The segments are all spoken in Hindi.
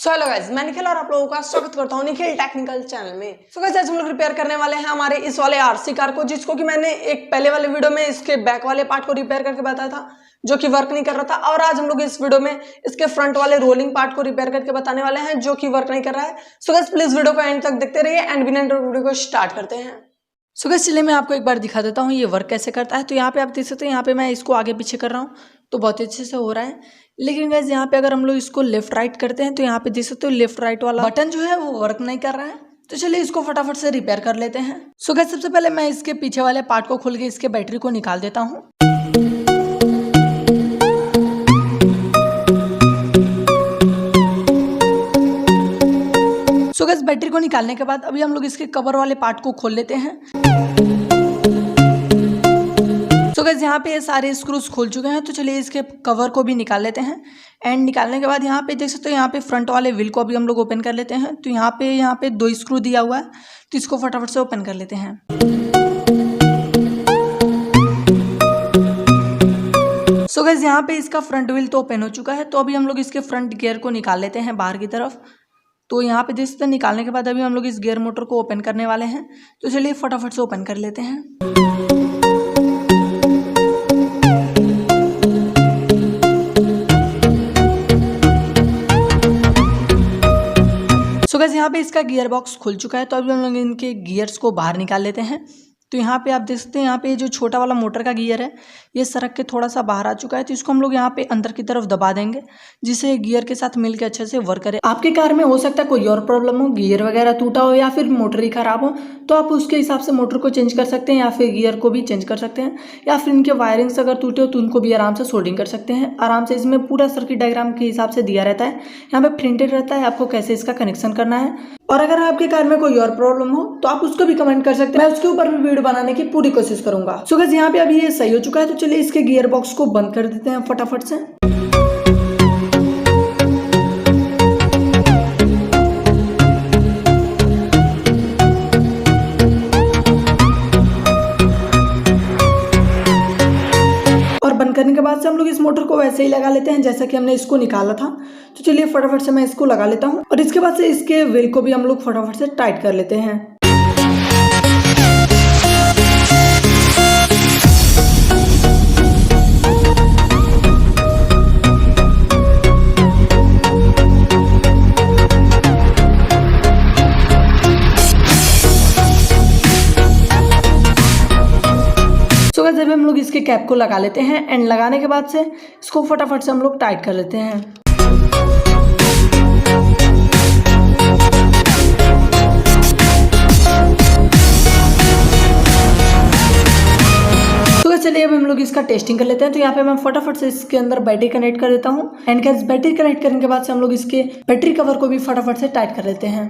सो हेलो गाइस, मैं निखिल और आप लोगों का स्वागत करता हूं निखिल टेक्निकल चैनल में। सो गाइस, आज हम लोग रिपेयर करने वाले हैं हमारे इस वाले आरसी कार को, जिसको कि मैंने एक पहले वाले वीडियो में इसके बैक वाले पार्ट को रिपेयर करके बताया था, जो कि वर्क नहीं कर रहा था। और आज हम लोग इस वीडियो में इसके फ्रंट वाले रोलिंग पार्ट को रिपेयर करके बताने वाले हैं, जो कि वर्क नहीं कर रहा है। सो गाइस, प्लीज वीडियो को एंड तक देखते रहिए एंड बिना वीडियो को स्टार्ट करते हैं। सो गाइस, चलिए मैं आपको एक बार दिखा देता हूँ ये वर्क कैसे करता है। तो यहाँ पे आप देख सकते हैं, यहाँ पे मैं इसको आगे पीछे कर रहा हूँ तो बहुत ही अच्छे से हो रहा है। लेकिन गाइस, यहाँ पे अगर हम लोग इसको लेफ्ट राइट करते हैं तो यहाँ पे देख सकते हो लेफ्ट राइट वाला बटन जो है वो वर्क नहीं कर रहा है। तो चलिए इसको फटाफट से रिपेयर कर लेते हैं। सो गाइस, सबसे पहले मैं इसके पीछे वाले पार्ट को खोल के इसके बैटरी को निकाल देता हूँ। सो गाइस, बैटरी को निकालने के बाद अभी हम लोग इसके कवर वाले पार्ट को खोल लेते हैं। तो गाइस, यहाँ पे ये सारे स्क्रूज खोल चुके हैं, तो चलिए इसके कवर को भी निकाल लेते हैं। एंड निकालने के बाद यहाँ पे देख सकते हो, यहाँ पे फ्रंट वाले व्हील को अभी हम लोग ओपन कर लेते हैं। तो यहाँ पे 2 स्क्रू दिया हुआ है, तो इसको फटाफट से ओपन कर लेते हैं। सो गाइस, यहाँ पे इसका फ्रंट व्हील तो ओपन हो चुका है, तो अभी हम लोग इसके फ्रंट गियर को निकाल लेते हैं बाहर की तरफ। तो यहाँ पे देख सकते हैं, निकालने के बाद अभी हम लोग इस गियर मोटर को ओपन करने वाले हैं। तो चलिए फटाफट से ओपन कर लेते हैं। सो गाइस, यहाँ पे इसका गियर बॉक्स खुल चुका है, तो अभी हम लोग इनके गियर्स को बाहर निकाल लेते हैं। तो यहाँ पे आप देख सकते हैं, यहाँ पे जो छोटा वाला मोटर का गियर है ये सरक के थोड़ा सा बाहर आ चुका है, तो इसको हम लोग यहाँ पे अंदर की तरफ दबा देंगे, जिससे गियर के साथ मिलकर अच्छे से वर्क करे। आपके कार में हो सकता है कोई और प्रॉब्लम हो, गियर वगैरह टूटा हो या फिर मोटर ही खराब हो, तो आप उसके हिसाब से मोटर को चेंज कर सकते हैं या फिर गियर को भी चेंज कर सकते हैं, या फिर इनके वायरिंग्स अगर टूटे हो तो उनको भी आराम से सोल्डिंग कर सकते हैं। आराम से इसमें पूरा सर्किट डायग्राम के हिसाब से दिया रहता है, यहाँ पे प्रिंटेड रहता है आपको कैसे इसका कनेक्शन करना है। और अगर आपके कार में कोई और प्रॉब्लम हो तो आप उसको भी कमेंट कर सकते हैं, मैं उसके ऊपर भी वीडियो बनाने की पूरी कोशिश करूंगा। सो गाइस, यहाँ पे अभी ये सही हो चुका है, तो चलिए इसके गियर बॉक्स को बंद कर देते हैं फटाफट से। और बंद करने के बाद से हम लोग इस मोटर को वैसे ही लगा लेते हैं जैसा कि हमने इसको निकाला था। तो चलिए फटाफट से मैं इसको लगा लेता हूँ, और इसके बाद से इसके व्हील को भी हम लोग फटाफट से टाइट कर लेते हैं। तो गाइस, अभी हम लोग इसके कैप को लगा लेते हैं, एंड लगाने के बाद से इसको फटाफट से हम लोग टाइट कर लेते हैं। तो चलिए अब हम लोग इसका टेस्टिंग कर लेते हैं। तो यहाँ पे मैं फटाफट से इसके अंदर बैटरी कनेक्ट कर देता हूँ, एंड गाइस, बैटरी कनेक्ट करने के बाद से हम लोग इसके बैटरी कवर को भी फटाफट से टाइट कर लेते हैं।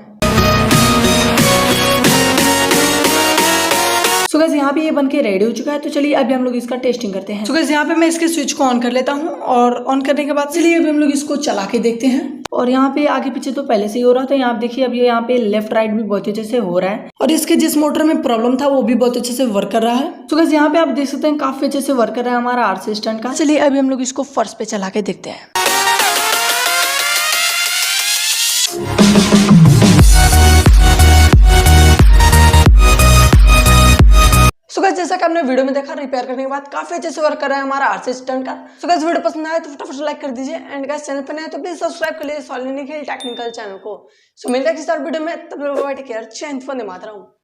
सो गाइस, यहाँ पे ये बन के रेडी हो चुका है, तो चलिए अभी हम लोग इसका टेस्टिंग करते हैं। सो गाइस, यहाँ पे मैं इसके स्विच को ऑन कर लेता हूँ, और ऑन करने के बाद चलिए अभी हम लोग इसको चला के देखते हैं। और यहाँ पे आगे पीछे तो पहले से ही हो रहा था, यहाँ देखिए अब ये यहाँ पे लेफ्ट राइट भी बहुत अच्छे से हो रहा है, और इसके जिस मोटर में प्रॉब्लम था वो भी बहुत अच्छे से वर्क कर रहा है। सो गाइस, यहाँ पे आप देख सकते हैं काफी अच्छे से वर्क कर रहा है हमारा आरसी स्टंट का। चलिए अभी हम लोग इसको फर्श पे चला के देखते हैं। सो गाइस, जैसा कि आपने वीडियो में देखा, रिपेयर करने के बाद काफी अच्छे से वर्क कर रहा है हमारा आरसी स्टंट का। सो गाइस, वीडियो पसंद आया तो फटाफट से लाइक कर दीजिए, एंड गाइस, चैनल पर नए तो प्लीज सब्सक्राइब कर लीजिए निखिल टेक्निकल चैनल को। सो मिलते हैं किसी और वीडियो में, तब तक टेक केयर, वंदे मातरम।